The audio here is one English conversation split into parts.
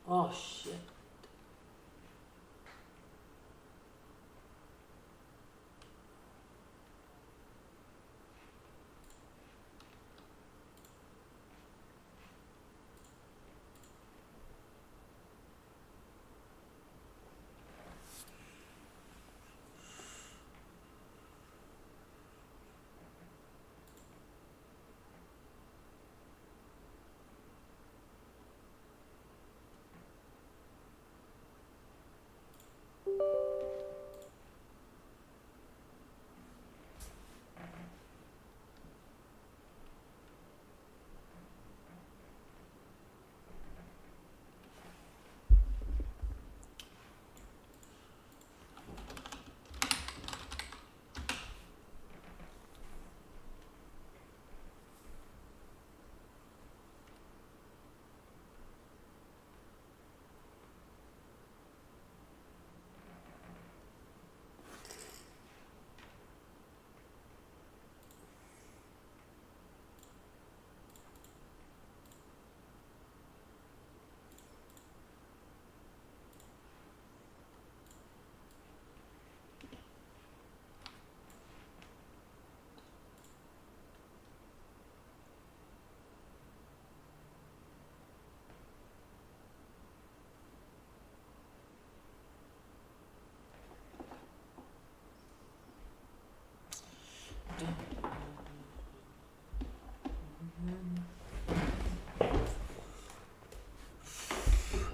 Oh shit.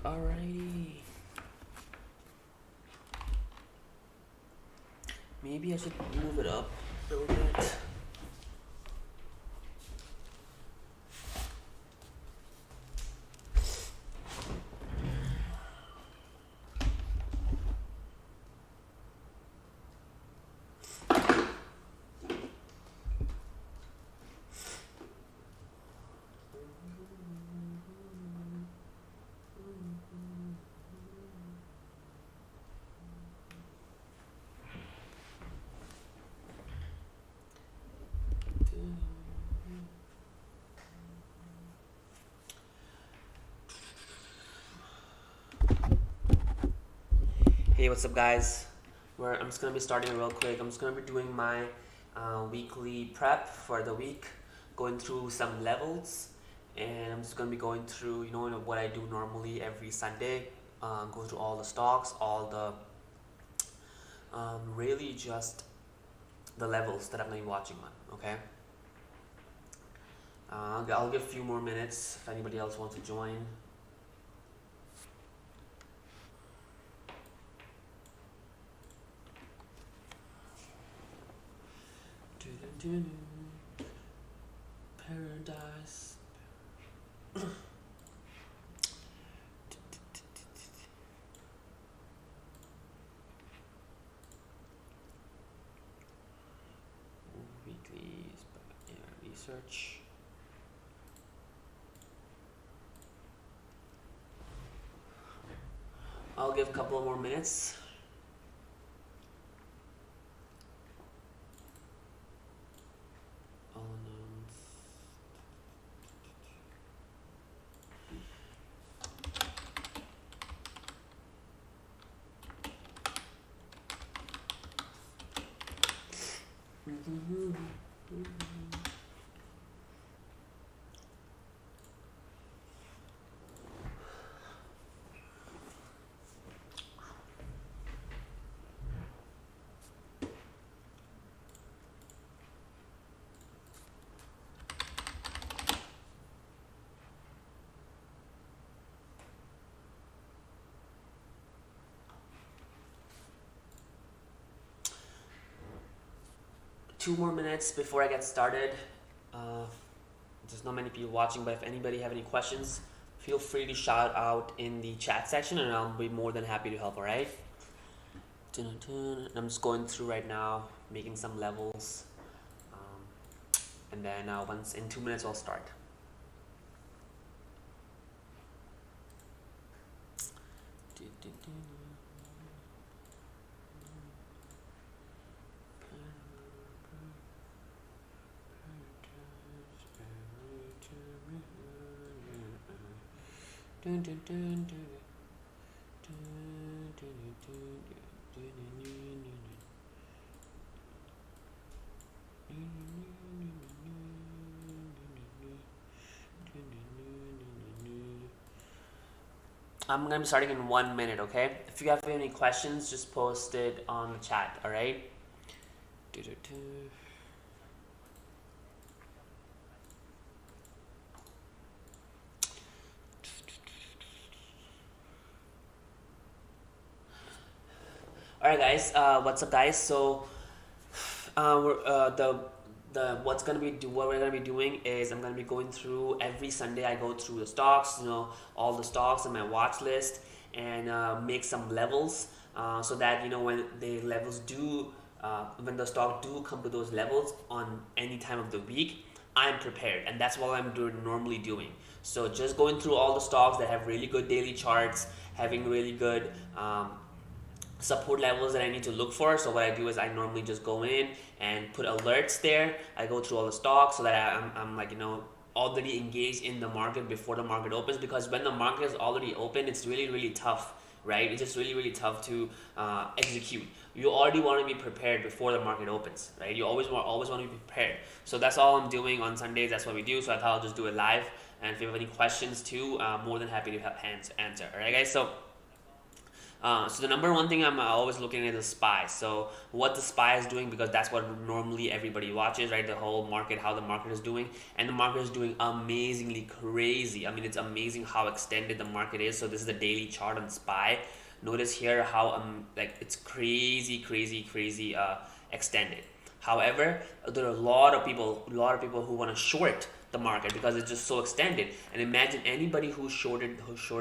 Alrighty. Maybe I should move it up a little bit. Hey, what's up, guys? I'm just gonna be starting real quick. I'm just gonna be doing my weekly prep for the week, going through some levels, and I'm just gonna be going through, what I do normally every Sunday. Go through all the stocks, all the really just the levels that I'm gonna be watching on. Okay. I'll give a few more minutes if anybody else wants to join. Paradise. Weeklies, research. I'll give a couple more minutes. All announced. Two more minutes before I get started. There's not many people watching, but if anybody have any questions, feel free to shout out in the chat section and I'll be more than happy to help, alright? I'm just going through right now, making some levels. And then once in 2 minutes I'll start. Dun, dun, dun, dun, I'm gonna be starting in 1 minute, okay? If you have any questions, just post it on the chat, alright? Alright guys, what's up guys? So what we're gonna be doing is I'm gonna be going through every Sunday. I go through the stocks, all the stocks in my watch list, and make some levels, so that when the levels do, when the stock do come to those levels on any time of the week, I'm prepared, and that's what I'm normally doing. So just going through all the stocks that have really good daily charts, having really good support levels that I need to look for. So what I do is I normally just go in and put alerts there. I go through all the stocks so that I'm like, already engaged in the market before the market opens, because when the market is already open, it's really tough, right? It's just really tough to execute. You already want to be prepared before the market opens, right? You always want to be prepared. So that's all I'm doing on Sundays. That's what we do. So I thought I'll just do it live. And if you have any questions too, more than happy to help answer. All right, guys. So the number one thing I'm always looking at is SPY. So what the SPY is doing, because that's what normally everybody watches, right? The whole market, how the market is doing, and the market is doing amazingly crazy. I mean, it's amazing how extended the market is. So this is the daily chart on SPY. Notice here how like it's crazy extended. However, there are a lot of people who want to short the market because it's just so extended. And imagine anybody who shorted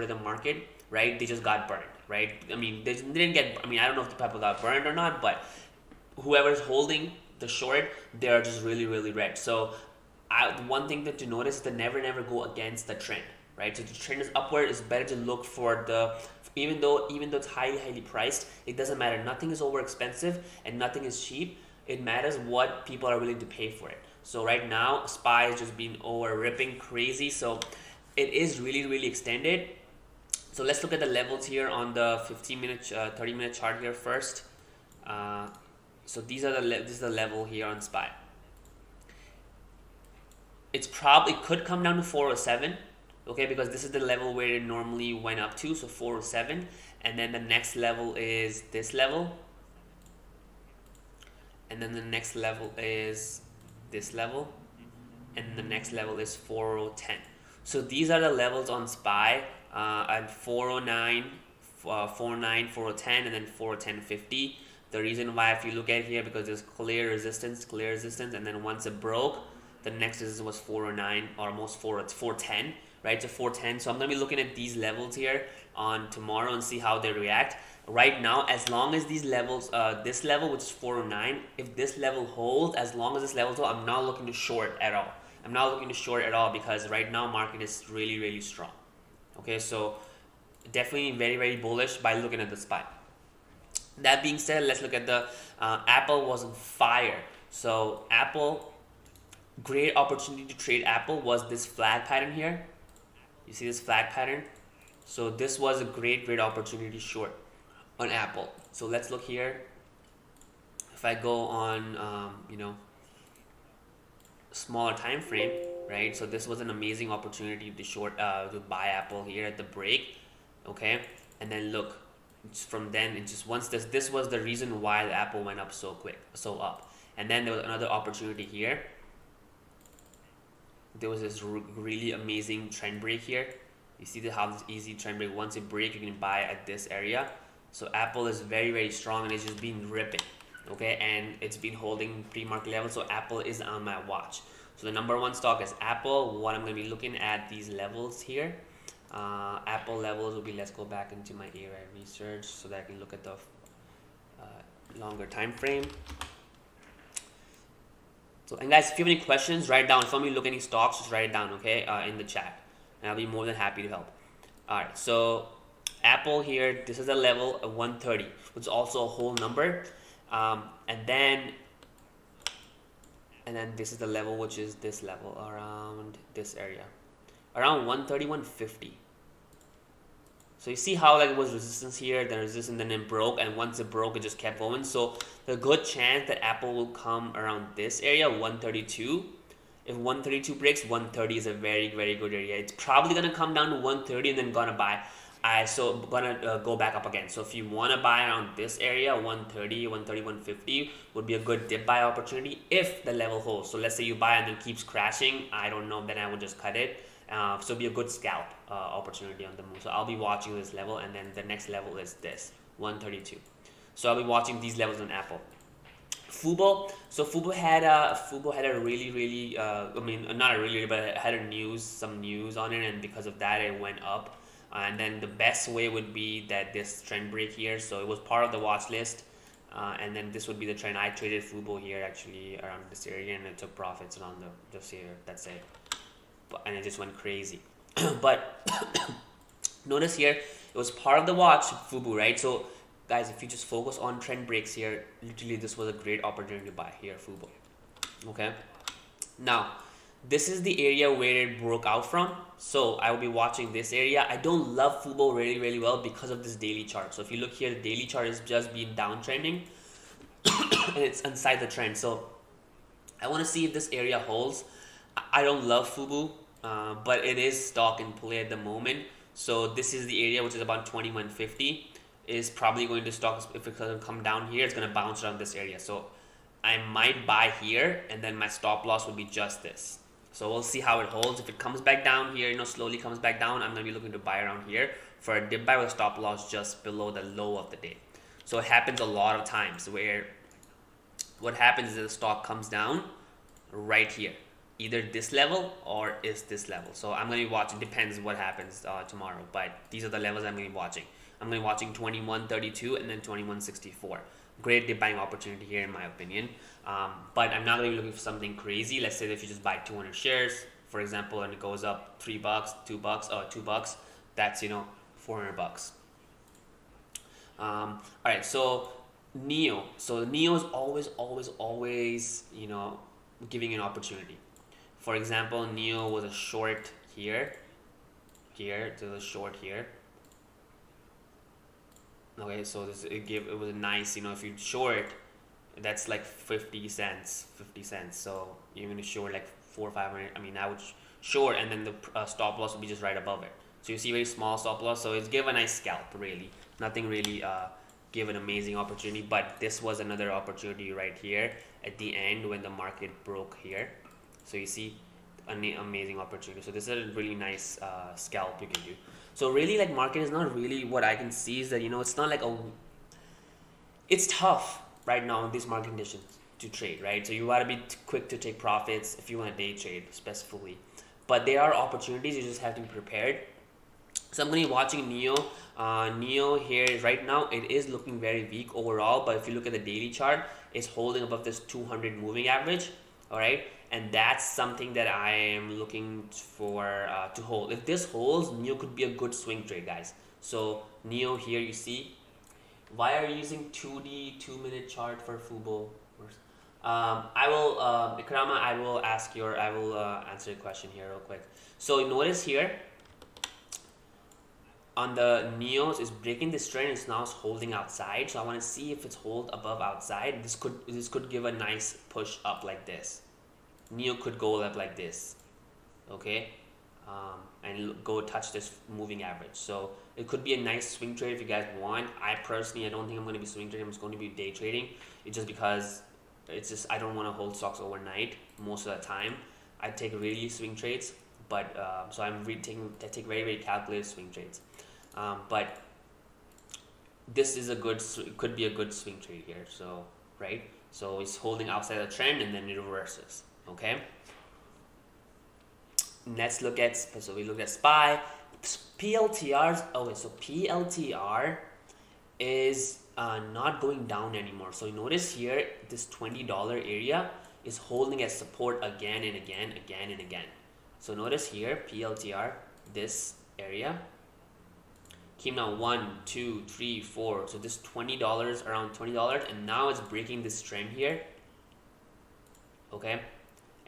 the market, right? They just got burned, right? I mean, they didn't get. I mean, I don't know if the people got burned or not, but whoever's holding the short, they're just really red. So, one thing to notice is to never go against the trend, right? So if the trend is upward, it's better to look for the. Even though it's highly priced, it doesn't matter. Nothing is over expensive and nothing is cheap. It matters what people are willing to pay for it. So right now, SPY is just being ripping crazy. So it is really extended. So let's look at the levels here on the 15-minute, 30-minute chart here first. So this is the level here on SPY. It could come down to 407, okay, because this is the level where it normally went up to, so 407, and then the next level is this level, and then the next level is this level, and the next level is 4010. So these are the levels on SPY at 409, 409, 4010, and then 410.50. The reason why, if you look at here, because there's clear resistance, and then once it broke, the next resistance was 409, almost 410, right? So 410. So I'm going to be looking at these levels here on tomorrow and see how they react. Right now, as long as these levels, this level, which is 409, if this level holds, as long as this level holds, I'm not looking to short at all. I'm not looking to short at all, because right now market is really strong. Okay, so definitely very bullish by looking at the SPY. That being said, let's look at the Apple was on fire. So Apple, great opportunity to trade Apple was this flag pattern here. You see this flag pattern? So this was a great opportunity to short on Apple. So let's look here. If I go on, smaller time frame, right? So this was an amazing opportunity to short, to buy Apple here at the break, okay? And then look, from then it just once this was the reason why the Apple went up so quick, so up. And then there was another opportunity here. There was this really amazing trend break here. You see how this easy trend break, once it break, you can buy at this area. So Apple is very strong, and it's just been ripping, okay, and it's been holding pre-market levels. So Apple is on my watch. So the number one stock is Apple. What I'm going to be looking at these levels here. Apple levels will be, let's go back into my AI research so that I can look at the longer time frame. So, and guys, if you have any questions, write it down. If you want me to look at any stocks, just write it down, okay, in the chat, and I'll be more than happy to help. All right, so Apple here, this is a level of 130, which is also a whole number, and then this is the level, which is this level around this area, around 130, 150. So you see how like it was resistance here, then resistance, then it broke, and once it broke, it just kept going. So the good chance that Apple will come around this area, 132. If 132 breaks, 130 is a very, very good area. It's probably gonna come down to 130 and then gonna buy. So gonna go back up again. So if you wanna buy around this area, 130, 130, 150 would be a good dip buy opportunity if the level holds. So let's say you buy and then keeps crashing. I don't know, then I would just cut it. So it'll be a good scalp opportunity on the move. So I'll be watching this level, and then the next level is this 132. So I'll be watching these levels on Apple. Fubo. So Fubo had a really I mean, not a really, but it had some news on it, and because of that it went up. And then the best way would be that this trend break here. So it was part of the watch list, and then this would be the trend. I traded Fubo here actually around this area, and it took profits around just here. That's it. And it just went crazy. But notice here, it was part of the watch Fubo, right? So guys, if you just focus on trend breaks here, literally this was a great opportunity to buy here, Fubo. Okay, now this is the area where it broke out from, so I will be watching this area. I don't love Fubo really well because of this daily chart. So if you look here, the daily chart is just been downtrending and it's inside the trend. So I want to see if this area holds. I don't love Fubo, but it is stock in play at the moment. So this is the area which is about 2150. Is probably going to stock. If it's going to come down here, it's going to bounce around this area. So I might buy here, and then my stop loss would be just this. So we'll see how it holds. If it comes back down here, slowly comes back down, I'm going to be looking to buy around here for a dip buy with stop loss just below the low of the day. So it happens a lot of times where what happens is the stock comes down right here, either this level or is this level. So I'm going to be watching. Depends what happens tomorrow, but these are the levels I'm going to be watching. I'm going to be watching 2132 and then 2164. Great dip buying opportunity here in my opinion. But I'm not going to be looking for something crazy. Let's say that if you just buy 200 shares, for example, and it goes up $3, $2, or $2, that's, $400. All right, so Neo. So Neo is always, giving an opportunity. For example, Neo was a short here, to the short here. Okay, so it was a nice, if you short, that's like 50 cents. So you're gonna short like 400 or 500. I mean, I would short, and then the stop loss would be just right above it. So you see very small stop loss. So it's give a nice scalp, really. Nothing really give an amazing opportunity, but this was another opportunity right here at the end when the market broke here. So you see an amazing opportunity. So this is a really nice scalp you can do. So really, like, market is not really, what I can see is that, it's not like it's tough right now in these market conditions to trade, right? So you gotta be quick to take profits if you want to day trade specifically. But there are opportunities, you just have to be prepared. So I'm going to be watching Neo. Neo here is right now, it is looking very weak overall, but if you look at the daily chart, it's holding above this 200 moving average, all right? And that's something that I am looking for to hold. If this holds, Neo could be a good swing trade, guys. So Neo here, you see, why are you using 2D 2-minute chart for Fubo? Ikrama, I will answer your question here real quick. So notice here on the Neos is breaking this trend. It's now holding outside. So I want to see if it's hold above outside. This could give a nice push up like this. Neo could go up like this, okay, and go touch this moving average. So it could be a nice swing trade if you guys want. I don't think I'm going to be swing trading. I'm just going to be day trading. It's just because I don't want to hold stocks overnight most of the time. I take really swing trades, but so I take very, very calculated swing trades. But this is could be a good swing trade here. So right, so it's holding outside the trend and then it reverses. Okay. Let's look at, so we look at SPY, PLTRs. Okay, so PLTR is not going down anymore. So you notice here, this $20 area is holding as support again and again. So notice here, PLTR, this area came down 1, 2, 3, 4. So this $20, around $20, and now it's breaking this trend here. Okay.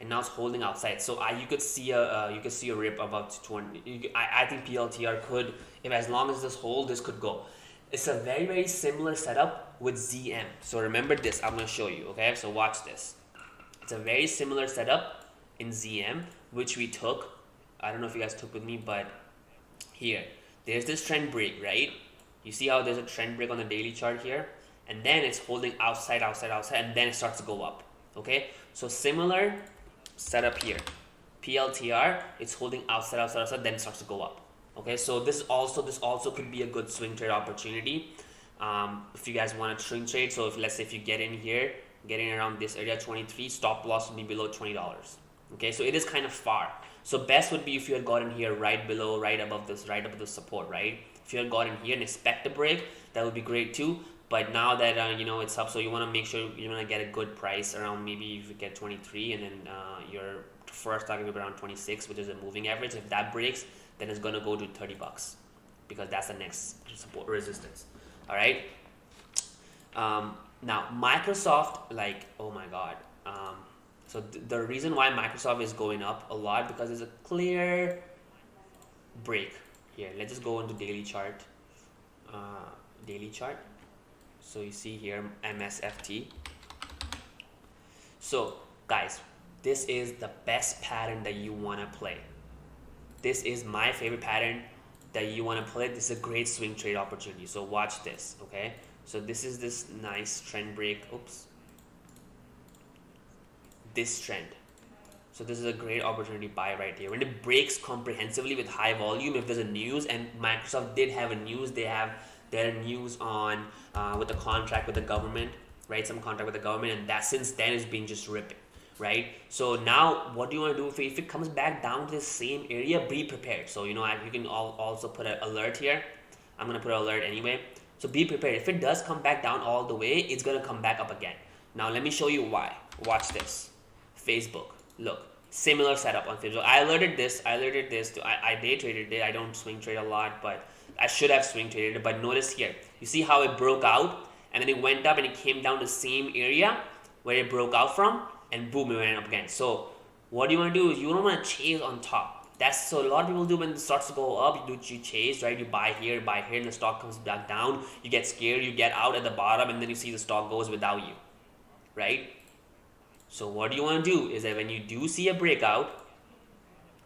and now it's holding outside. So you could see a rip about 20. I think PLTR could, if as long as this hold, this could go. It's a very, very similar setup with ZM. So remember this, I'm going to show you, okay? So watch this. It's a very similar setup in ZM, which we took. I don't know if you guys took with me, but here, there's this trend break, right? You see how there's a trend break on the daily chart here? And then it's holding outside, and then it starts to go up, okay? So similar setup here. PLTR, it's holding outside, then it starts to go up. Okay, so this also could be a good swing trade opportunity if you guys want to swing trade. So if let's say if you get in here, getting around this area 23, stop loss will be below $20. Okay, so it is kind of far. So best would be if you had gotten here right below, right above this support, right? If you had gotten here and expect a break, that would be great too. But now that you know it's up, so you want to make sure you want to get a good price around, maybe if you get 23, and then your first target will be around 26, which is a moving average. If that breaks, then it's gonna go to $30 because that's the next support resistance. All right. Now Microsoft, like, oh my God. So the reason why Microsoft is going up a lot, because there's a clear break here. Let's just go into daily chart. So you see here Msft. So guys, this is the best pattern that you want to play. This is my favorite pattern that you want to play. This is a great swing trade opportunity. So watch this, okay? So this is this nice trend break. Oops. This trend. So this is a great opportunity to buy right here. When it breaks comprehensively with high volume, if there's a news, and Microsoft did have a news, they have their news on with the contract with the government, right? Some contract with the government, and that since then has been just ripping. Right? So now what do you want to do if it comes back down to the same area? Be prepared. So you know, you can also put an alert here. I'm gonna put an alert anyway. So be prepared. If it does come back down all the way, it's gonna come back up again. Now let me show you why. Watch this. Facebook. Look, similar setup on Facebook. I alerted this. I day traded it. I don't swing trade a lot, but I should have swing traded it. But notice here, you see how it broke out, and then it went up and it came down the same area where it broke out from. And boom, it went up again. So what you want to do is you don't want to chase on top. That's so a lot of people do when it starts to go up. You chase, right? You buy here, and the stock comes back down. You get scared, you get out at the bottom, and then you see the stock goes without you, right? So what you want to do is that when you do see a breakout,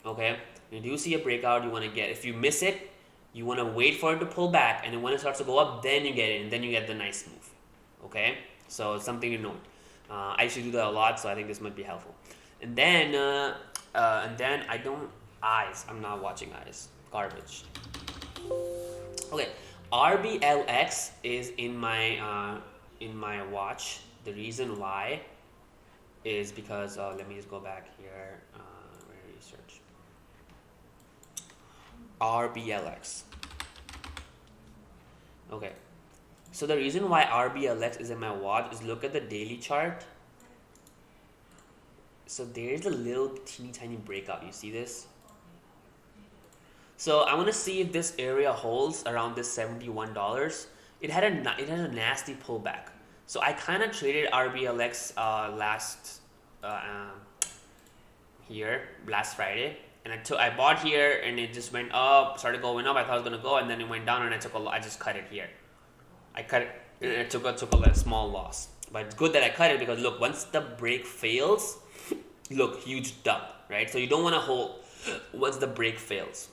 okay, when you do see a breakout, you want to get, if you miss it, you want to wait for it to pull back, and then when it starts to go up, then you get in, and then you get the nice move, okay? So it's something to note. I used to do that a lot, so I think this might be helpful. And then I don't eyes. I'm not watching eyes. Garbage. Okay, Rblx is in my watch. The reason why is because let me just go back here. Research. Rblx. Okay. So the reason why Rblx is in my watch is look at the daily chart. So there's a little teeny tiny breakout. You see this? So I want to see if this area holds around this $71. It had a nasty pullback. So I kind of traded Rblx last Friday, and I bought here, and it just went up, started going up. I thought it was gonna go, and then it went down, and I just cut it here. I cut it, and I took a small loss. But it's good that I cut it because look, once the break fails, look, huge dump, right? So you don't want to hold once the break fails.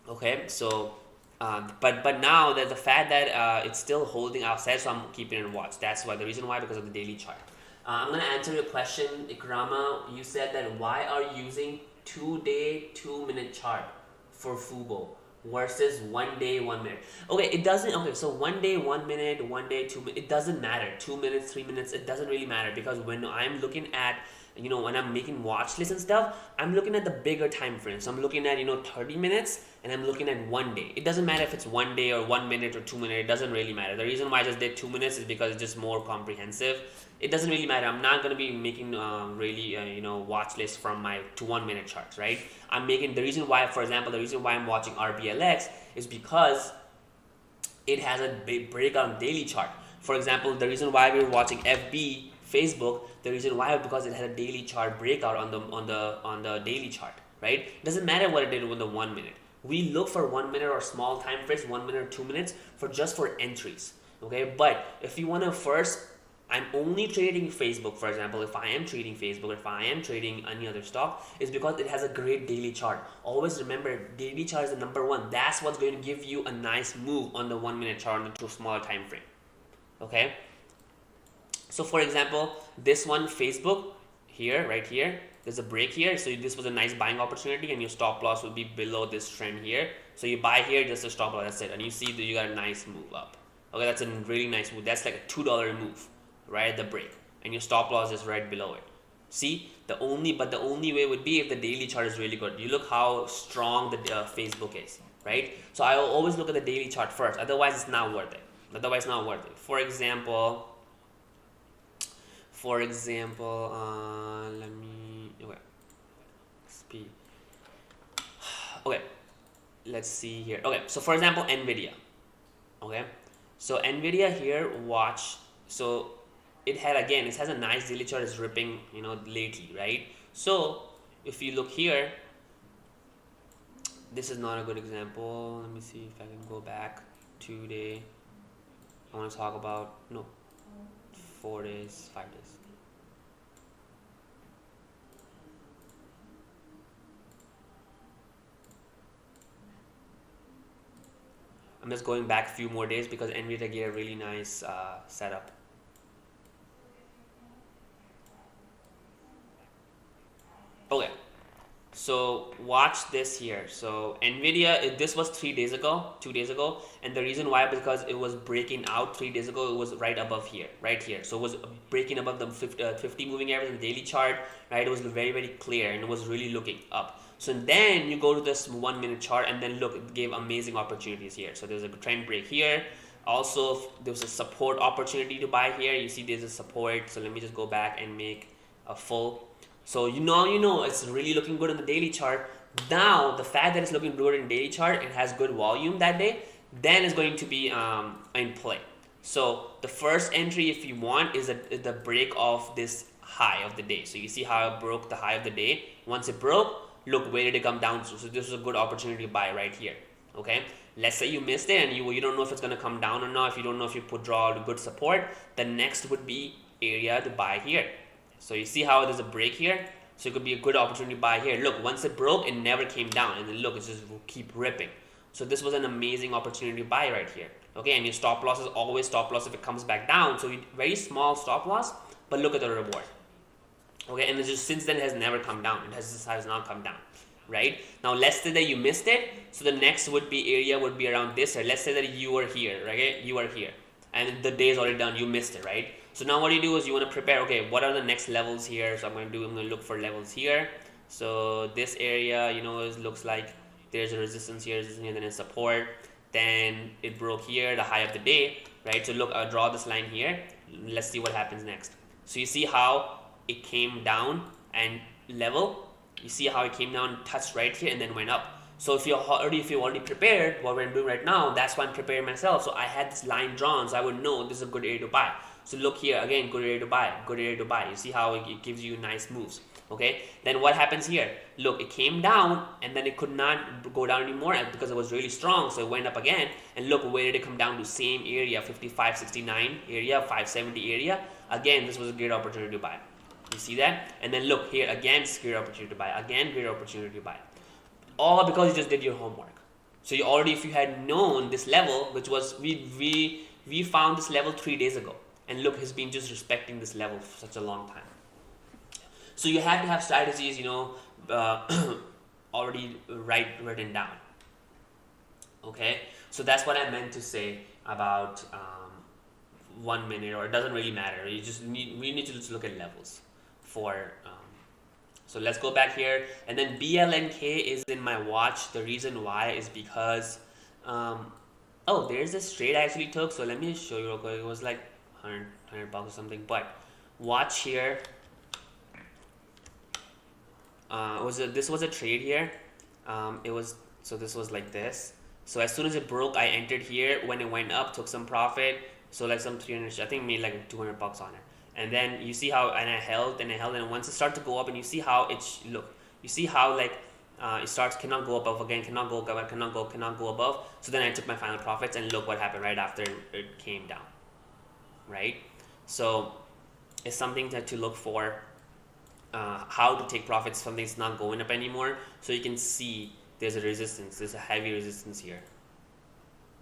Okay, so but now there's the fact that it's still holding outside, so I'm keeping it in watch. That's why, the reason why, because of the daily chart. I'm gonna answer your question, Ikrama. You said that why are you using 2-day 2-minute chart for Fubo versus 1 day 1 minute? Okay, it doesn't. Okay, so 1 day 1 minute, 1 day 2 minutes, it doesn't matter. 2 minutes, 3 minutes, it doesn't really matter, because when I'm looking at, you know, when I'm making watch lists and stuff, I'm looking at the bigger time frames. So I'm looking at, 30 minutes, and I'm looking at 1 day. It doesn't matter if it's 1 day or 1 minute or 2 minutes. It doesn't really matter. The reason why I just did 2 minutes is because it's just more comprehensive. It doesn't really matter. I'm not going to be making watch lists from my 1 minute charts, right? I'm making, the reason why, for example, the reason why I'm watching Rblx is because it has a big breakout on daily chart. For example, the reason why we're watching FB Facebook. The reason why, because it had a daily chart breakout on the daily chart, right? Doesn't matter what it did with the 1 minute. We look for 1 minute or small time frames, 1 minute or 2 minutes for just for entries. Okay, but if you want to first, I'm only trading Facebook, for example. If I am trading Facebook, if I am trading any other stock, it's because it has a great daily chart. Always remember, daily chart is the number one. That's what's going to give you a nice move on the 1 minute chart on the smaller time frame. Okay, so for example, this one, Facebook, here, right here, there's a break here, so this was a nice buying opportunity, and your stop loss will be below this trend here. So you buy here, just a stop loss, that's it, and you see that you got a nice move up. Okay, that's a really nice move. That's like a $2 move right at the break, and your stop loss is right below it. See, the only way would be if the daily chart is really good. You look how strong the Facebook is, right? So I will always look at the daily chart first, otherwise it's not worth it. For example, let me, speed. Okay, let's see here. Okay, so for example, Nvidia. Okay, so Nvidia here, watch. So it has a nice daily chart, is ripping, lately, right? So if you look here, this is not a good example. Let me see if I can go back 2 day. I want to talk about 4 days, 5 days. I'm just going back a few more days because Nvidia gave a really nice setup. Okay, so watch this here. So Nvidia, this was 2 days ago, and the reason why, because it was breaking out 3 days ago, it was right above here, right here. So it was breaking above the 50 moving average in the daily chart, right? It was very, very clear, and it was really looking up. So then you go to this 1 minute chart, and then look, it gave amazing opportunities here. So there's a trend break here. Also, there was a support opportunity to buy here. You see there's a support. So let me just go back and make a full. So you know it's really looking good on the daily chart. Now the fact that it's looking good in daily chart, it has good volume that day, then it's going to be in play. So the first entry, if you want, is the break of this high of the day. So you see how it broke the high of the day. Once it broke, look, where did it come down to? So this is a good opportunity to buy right here. Okay, let's say you missed it and you don't know if it's going to come down or not. If you don't know if you draw a good support, the next would be area to buy here. So you see how there's a break here, so it could be a good opportunity to buy here. Look, once it broke, it never came down, and then look, it just will keep ripping. So this was an amazing opportunity to buy right here. Okay, and your stop loss is always stop loss if it comes back down. So very small stop loss, but look at the reward. Okay, and it's just since then it has never come down. It has not come down, right? Now let's say that you missed it. So the next area would be around this here. Let's say that you were here, right? You are here, and the day is already done. You missed it, right? So now what you do is you want to prepare, okay, what are the next levels here? So I'm going to look for levels here. So this area, looks like there's a resistance here, and then a support. Then it broke here, the high of the day, right? So look, I'll draw this line here. Let's see what happens next. So you see how it came down and level. You see how it came down, touched right here, and then went up. So if you're already prepared, what we're doing right now, that's why I'm preparing myself. So I had this line drawn, so I would know this is a good area to buy. So look here, again, good area to buy, You see how it gives you nice moves, okay? Then what happens here? Look, it came down, and then it could not go down anymore because it was really strong, so it went up again. And look, where did it come down to? Same area, 55.69 area, 570 area. Again, this was a great opportunity to buy. You see that? And then look here, again, great opportunity to buy. Again, great opportunity to buy. All because you just did your homework. So you already, if you had known this level, which was, we found this level 3 days ago. And look, he's been just respecting this level for such a long time. So you have to have strategies, already written down. Okay, so that's what I meant to say about 1 minute, or it doesn't really matter. We need to just look at levels for. So let's go back here, and then BLNK is in my watch. The reason why is because, there's this trade I actually took. So let me show you real quick. It was like $100 or something, but watch here. This was a trade here. This was like this. So as soon as it broke, I entered here. When it went up, took some profit. So like some 300, I think made like $200 on it. and then you see how, and I held, and once it started to go up, and you see how you see how like it starts, cannot go above again, cannot go above, cannot go above. So then I took my final profits, and look what happened right after it came down, right? So it's something to look for, how to take profits, something that's not going up anymore. So you can see there's a resistance, there's a heavy resistance here,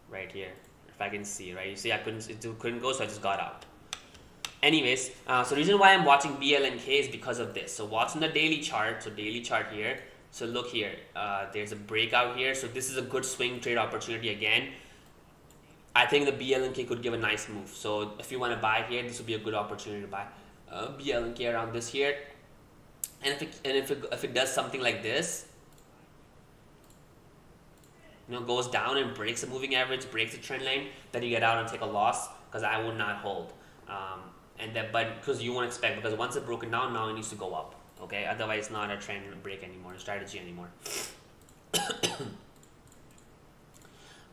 right here. If I can see, right? You see, it couldn't go, so I just got out. Anyways, so the reason why I'm watching BLNK is because of this. So watching the daily chart, so daily chart here. So look here, there's a breakout here. So this is a good swing trade opportunity again. I think the BLNK could give a nice move. So if you want to buy here, this would be a good opportunity to buy BLNK around this here. And if it does something like this, goes down and breaks the moving average, breaks the trend line, then you get out and take a loss, because I would not hold. But because you won't expect, because once it's broken down, now it needs to go up. Okay, otherwise it's not a trend break anymore, a strategy anymore.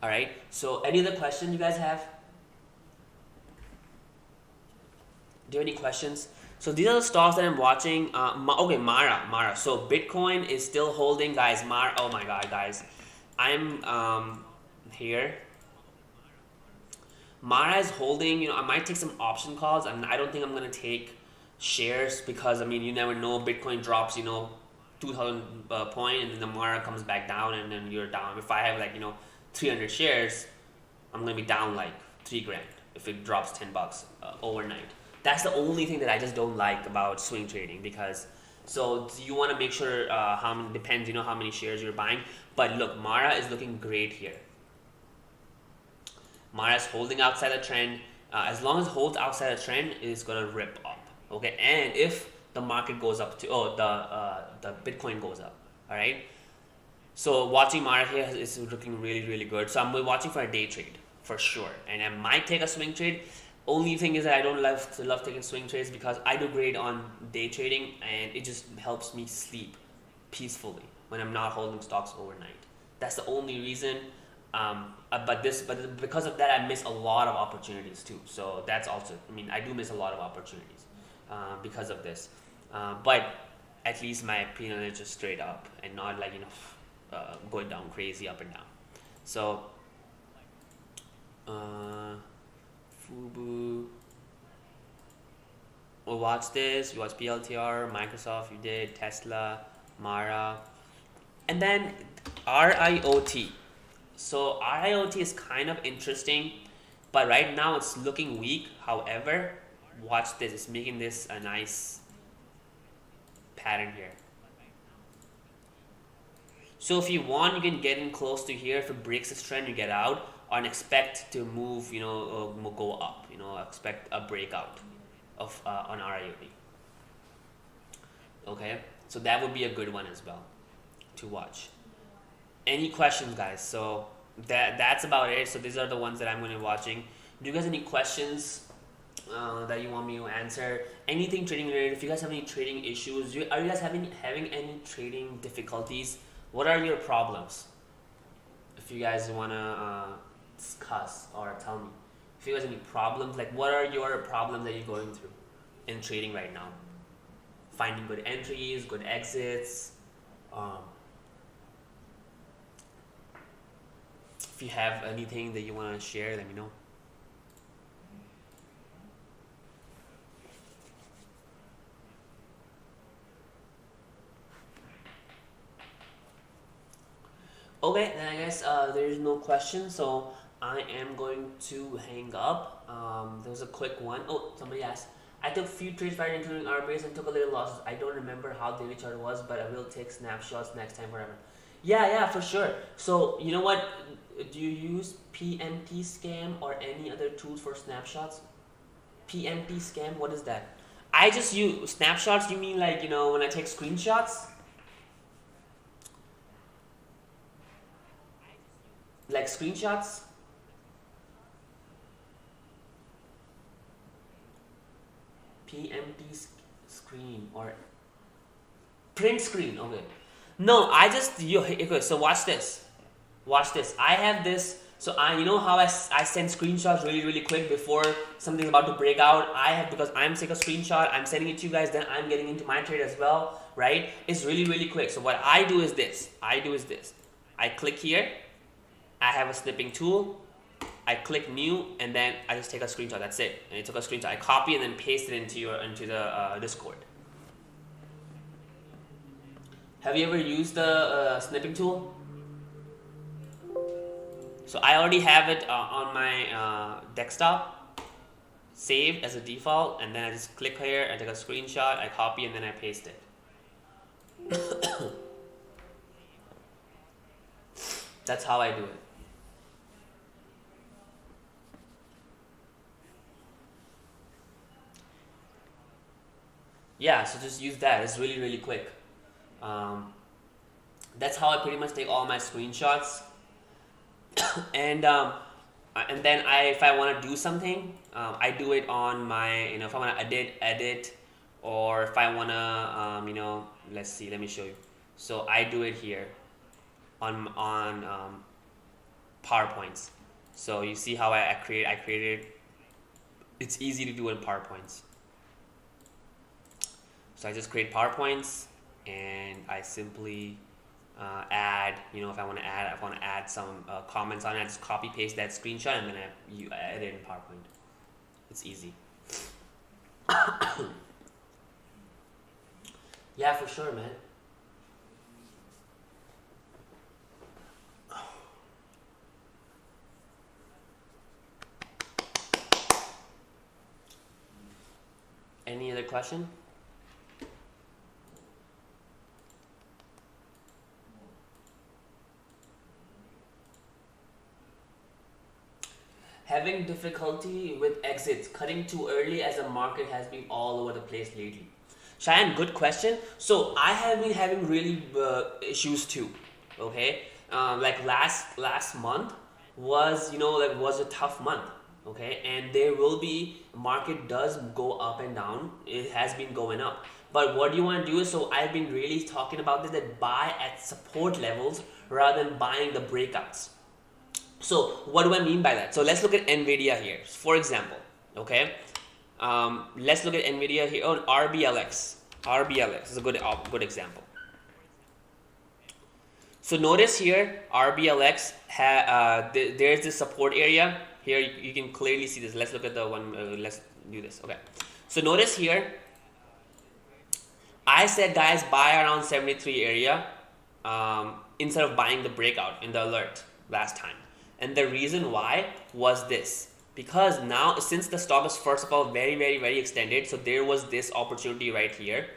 All right. So any other questions you guys have? Do you have any questions? So these are the stocks that I'm watching. Okay, Mara. So Bitcoin is still holding, guys. Mara. Oh my God, guys. I'm here. Mara is holding. I might take some option calls, and I don't think I'm gonna take shares, because you never know. Bitcoin drops 2,000 point, and then the Mara comes back down, and then you're down. If I have 300 shares, I'm gonna be down like $3,000 if it drops $10 overnight. That's the only thing that I just don't like about swing trading, because so you want to make sure depends how many shares you're buying. But look, Mara is looking great here. Mara is holding outside the trend. As long as it holds outside the trend, it's gonna rip up. Okay, and if the market goes up to the Bitcoin goes up, all right. So watching Mara here is looking really, really good. So I'm watching for a day trade for sure, and I might take a swing trade. Only thing is that I don't love taking swing trades, because I do great on day trading, and it just helps me sleep peacefully when I'm not holding stocks overnight. That's the only reason. But because of that, I miss a lot of opportunities too. So that's also, I do miss a lot of opportunities because of this. But at least my opinion is just straight up, and not going down crazy up and down. So Fubu. Well, watch this. You watch PLTR, Microsoft. You did Tesla, Mara, and then RIOT. So RIOT is kind of interesting, but right now it's looking weak. However, watch this. It's making this a nice pattern here. So if you want, you can get in close to here. If it breaks this trend, you get out, and expect to move, go up. Expect a breakout of on RIOT. Okay, so that would be a good one as well to watch. Any questions, guys? So that's about it. So these are the ones that I'm going to be watching. Do you guys have any questions that you want me to answer? Anything trading related? If you guys have any trading issues, are you guys having any trading difficulties? What are your problems? If you guys want to discuss or tell me. If you guys have any problems, what are your problems that you're going through in trading right now? Finding good entries, good exits. If you have anything that you want to share, let me know. Okay, then I guess there is no question, so I am going to hang up. There was a quick one. Oh, somebody asked. I took few trades prior, including Rblx, and took a little losses. I don't remember how daily chart was, but I will take snapshots next time, whatever. Yeah, for sure. So you know what? Do you use PMT Scam or any other tools for snapshots? PMT Scam, what is that? I just use snapshots. You mean when I take screenshots? Like screenshots? PMT screen or print screen. Okay. No, I just okay. So watch this. I have this So you know how I send screenshots really quick before something's about to break out. Because I'm taking a screenshot, I'm sending it to you guys, then I'm getting into my trade as well, right? It's really quick. So what I do is this. I click here. I have a snipping tool. I click new, and then I just take a screenshot. That's it. And it took a screenshot. I copy and then paste it into the Discord. Have you ever used the snipping tool? So I already have it on my desktop, saved as a default, and then I just click here, I take a screenshot, I copy, and then I paste it. That's how I do it. Yeah, so just use that. It's really quick. That's how I pretty much take all my screenshots. And then if I want to do something, I do it on my, if I want to edit, or if I want to, let's see, let me show you. So I do it here on PowerPoints. So you see how I created. It's easy to do in PowerPoints. So I just create PowerPoints, and I simply add, if I want to add some comments on it, I just copy paste that screenshot, and then I edit it in PowerPoint. It's easy. Yeah, for sure, man. Any other question? Having difficulty with exits, cutting too early as the market has been all over the place lately. Cheyenne, good question. So I have been having really issues too. Okay, like last month was was a tough month. Okay, and there will be, market does go up and down. It has been going up. But what you want to do is, so I've been really talking about this, that buy at support levels rather than buying the breakouts. So what do I mean by that? So let's look at Nvidia here, for example. Okay, let's look at Nvidia here on Rblx. Rblx is a good example. So notice here, Rblx there's this support area here. You can clearly see this. Let's look at the one. Let's do this. Okay. So notice here, I said, guys, buy around 73 area instead of buying the breakout in the alert last time. And the reason why was this, because now since the stock is first of all very extended, so there was this opportunity right here.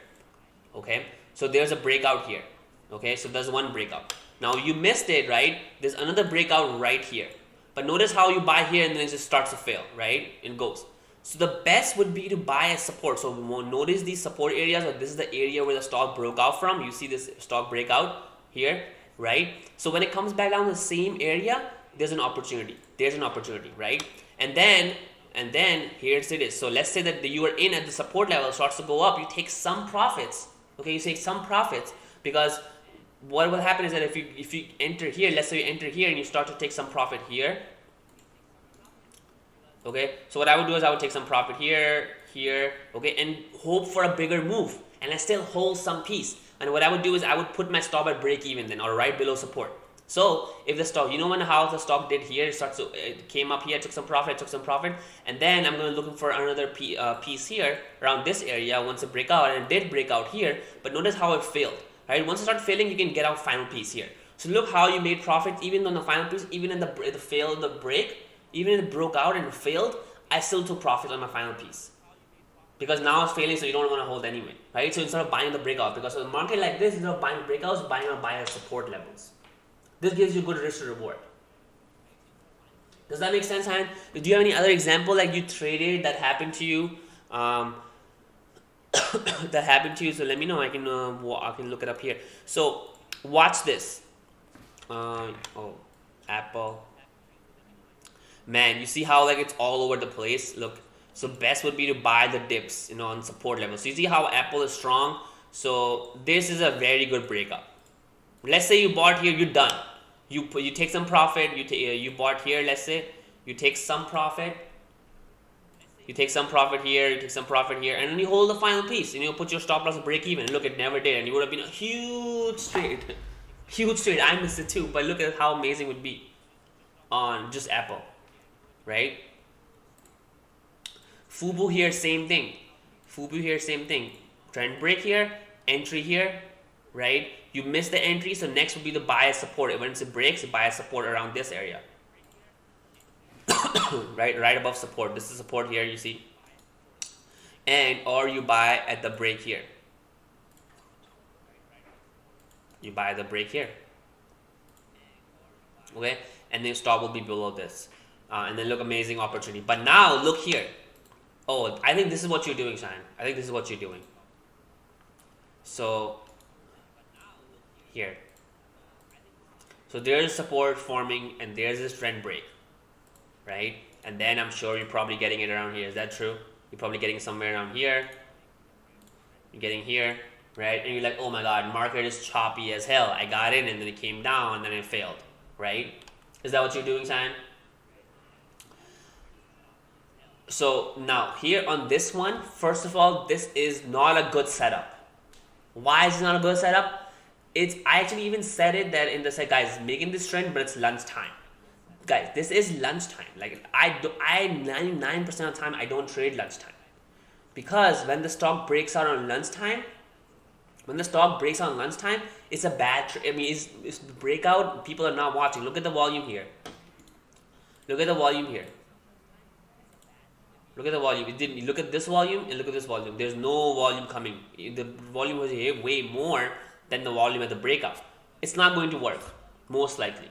Okay, so there's a breakout here. Okay, so there's one breakout. Now you missed it, right? There's another breakout right here. But notice how you buy here and then it just starts to fail, right? It goes. So the best would be to buy as support. So notice these support areas, or this is the area where the stock broke out from. You see this stock breakout here, right? So when it comes back down the same area, there's an opportunity. Right? And then here's it is. So let's say that you are in at the support level, starts to go up. You take some profits. Okay, you take some profits, because what will happen is that if you enter here, let's say you enter here and you start to take some profit here. Okay, so what I would do is I would take some profit here, okay, and hope for a bigger move, and I still hold some piece. And what I would do is I would put my stop at break even then, or right below support. So if the stock, how the stock did here, it came up here, took some profit, and then I'm going to look for another piece here around this area once it break out, and it did break out here, but notice how it failed, right? Once it started failing, you can get out final piece here. So look how you made profit even on the final piece, even in the failed the break, even if it broke out and it failed, I still took profit on my final piece. Because now it's failing, so you don't want to hold anyway, right? So instead of buying the breakout, because in a market like this, instead of buying breakouts, buy at support levels. This gives you good risk to reward. Does that make sense, Han? Do you have any other example like you traded that happened to you? So let me know. I can look it up here. So watch this. Apple. Man, you see how it's all over the place. Look. So best would be to buy the dips, on support level. So you see how Apple is strong. So this is a very good breakup. Let's say you bought here, you're done. You take some profit. You bought here. Let's say you take some profit. You take some profit here. You take some profit here, and then you hold the final piece. And you put your stop loss at break even. Look, it never did, and you would have been a huge trade. Huge trade. I missed it too, but look at how amazing it would be on just Apple, right? Fubu here, same thing. Fubu here, same thing. Trend break here, entry here, right? You miss the entry, so next would be the buy support. When it breaks, buy support around this area, right above support. This is support here, you see, and or you buy at the break here. You buy the break here, okay, and then stop will be below this, and then look, amazing opportunity. But now look here. Oh, I think this is what you're doing, Shine. I think this is what you're doing. So here, so there's support forming, and there's this trend break, right? And then I'm sure you're probably getting it around here. Is that true? You're probably getting it somewhere around here. You're getting here, right? And you're like, oh my god, market is choppy as hell. I got in, and then it came down, and then it failed, right? Is that what you're doing, Shine? So now here on this one, first of all, this is not a good setup. Why is it not a good setup? I actually even said it that in the set, guys, making this trend, but it's lunchtime. Guys, this is lunchtime. Like I 99% of the time I don't trade lunchtime, because when the stock breaks out on lunchtime, it's a bad trade. I mean, it's the breakout. People are not watching. Look at the volume here. Look at the volume here. Look at the volume. Look at this volume and look at this volume. There's no volume coming. The volume was here way more than the volume at the breakout. It's not going to work, most likely.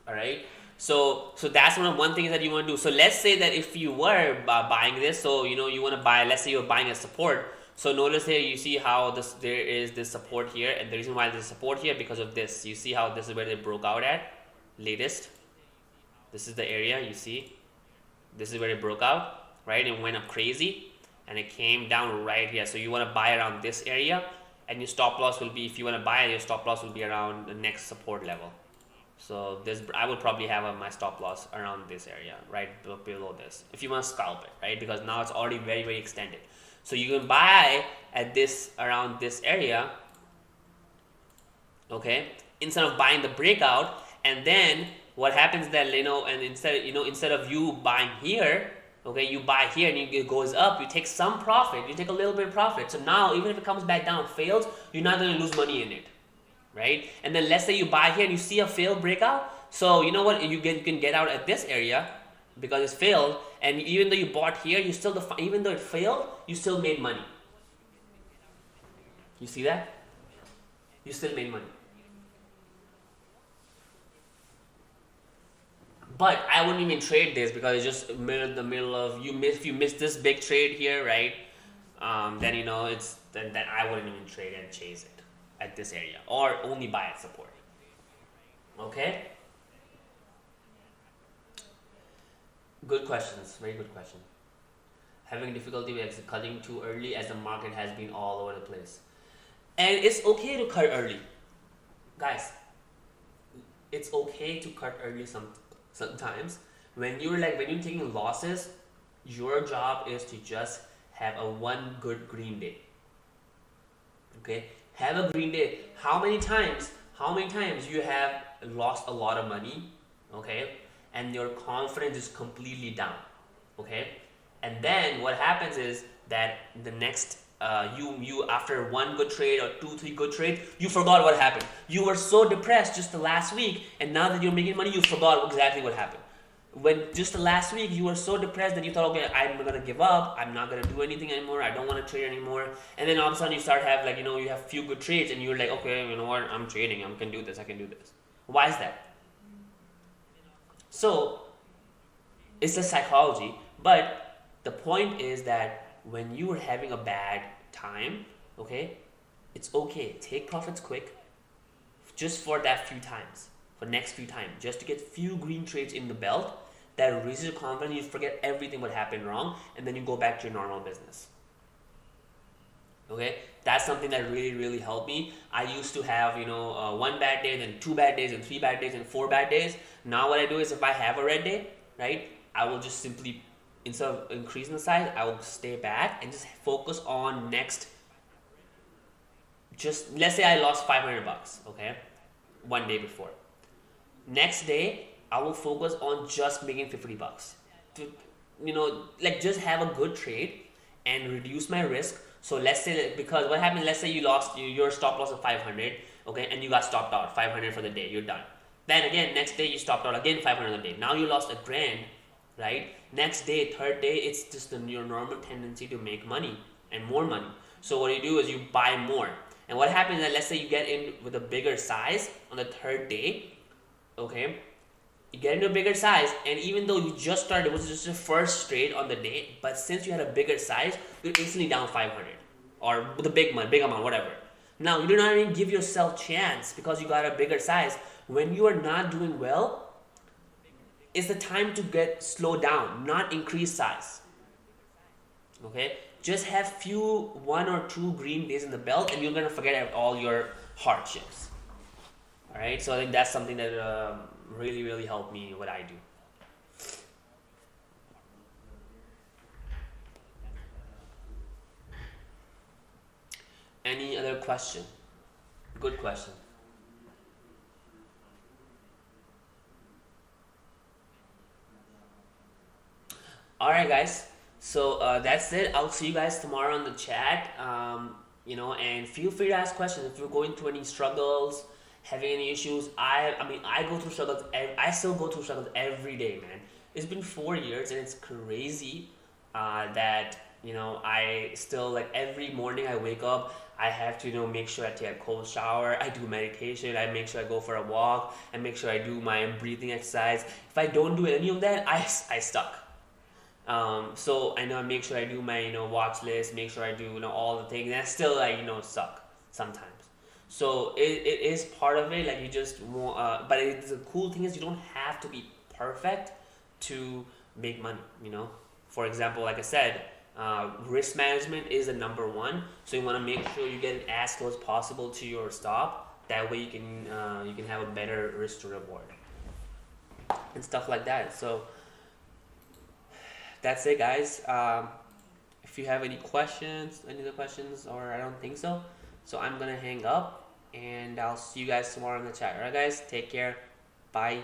All right. So that's one thing that you want to do. So let's say that if you were buying this, so you want to buy. Let's say you're buying a support. So notice here, you see how there is this support here, and the reason why there's support here because of this. You see how this is where they broke out at latest. This is the area, you see. This is where it broke out, right? It went up crazy, and it came down right here. So you want to buy around this area, and your stop loss will be, if you want to buy, your stop loss will be around the next support level. So I would probably have my stop loss around this area, right below this, if you want to scalp it, right? Because now it's already very, very extended. So you can buy at this, around this area, okay, instead of buying the breakout. And then what happens that, and instead of you buying here, okay, you buy here and it goes up, you take some profit, you take a little bit of profit. So now even if it comes back down, fails, you're not going to lose money in it, right? And then let's say you buy here and you see a failed breakout. So you know what, you can get out at this area because it's failed, and even though you bought here, you still, even though it failed, you still made money. You see that? You still made money. But I wouldn't even trade this because it's just the middle of if you miss this big trade here, right? Then then I wouldn't even trade and chase it at this area, or only buy at support. Okay. Good questions. Very good question. Having difficulty with cutting too early as the market has been all over the place, and it's okay to cut early, guys. It's okay to cut early sometimes. When you're taking losses, your job is to just have one good green day. Okay, have a green day. How many times you have lost a lot of money, okay, and your confidence is completely down, okay, and then what happens is that the next you after one good trade or 2-3 good trades, you forgot what happened. You were so depressed just the last week, and now that you're making money, you forgot exactly what happened. When just the last week you were so depressed that you thought, okay, I'm gonna give up, I'm not gonna do anything anymore, I don't want to trade anymore, and then all of a sudden you start you have few good trades, and you're like, okay, you know what, I'm trading, I can do this. Why is that? So it's the psychology, but the point is that when you are having a bad time, okay, it's okay, take profits quick, just for that few times, for next few times, just to get few green trades in the belt that raises your confidence. You forget everything what happened wrong, and then you go back to your normal business. Okay, that's something that really helped me. I used to have, you know, 1 bad day, then 2 bad days, and 3 bad days, and 4 bad days. Now what I do is if I have a red day, right, I will just simply, instead of increasing the size, I will stay back and just focus on next. Just let's say I lost 500 bucks, okay, 1 day before. Next day, I will focus on just making 50 bucks. To, you know, like just have a good trade and reduce my risk. So let's say, because what happened, let's say you lost your stop loss of 500, okay, and you got stopped out 500 for the day, you're done. Then again, next day you stopped out again 500 a day. Now you lost $1,000, right? Next day, third day, it's just your normal tendency to make money and more money. So what you do is you buy more. And what happens is that let's say you get in with a bigger size on the third day, okay? You get into a bigger size, and even though you just started, it was just your first trade on the day, but since you had a bigger size, you're instantly down 500 or with a big amount, whatever. Now you do not even give yourself chance because you got a bigger size. When you are not doing well, it's the time to slow down, not increase size. Okay, just have few 1 or 2 green days in the belt, and you're gonna forget all your hardships. All right, so I think that's something that really helped me what I do. Any other question? Good question. All right, guys. So that's it. I'll see you guys tomorrow on the chat. You know, and feel free to ask questions if you're going through any struggles, having any issues. I mean, I go through struggles. I still go through struggles every day, man. It's been 4 years, and it's crazy that, you know, I still, like, every morning I wake up, I have to, you know, make sure I take a cold shower. I do meditation. I make sure I go for a walk. I make sure I do my breathing exercise. If I don't do any of that, I stuck. So I know I make sure I do my, you know, watch list, make sure I do, you know, all the things, and I still, like, you know, suck sometimes. So it is part of it, like, you just want, but the cool thing is you don't have to be perfect to make money, you know. For example, like I said, risk management is the number one, so you want to make sure you get it as close as possible to your stop. That way you can have a better risk to reward and stuff like that. So that's it, guys. If you have any other questions, or I don't think so. So I'm gonna hang up, and I'll see you guys tomorrow in the chat. Alright, guys, take care. Bye.